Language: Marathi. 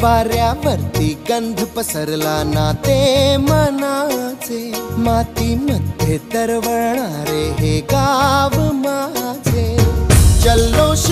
वाऱ्यावरती गंध पसरला ना ते मनाचे, मातीमध्ये तरवळणारे हे गाव माझे. जल्लोष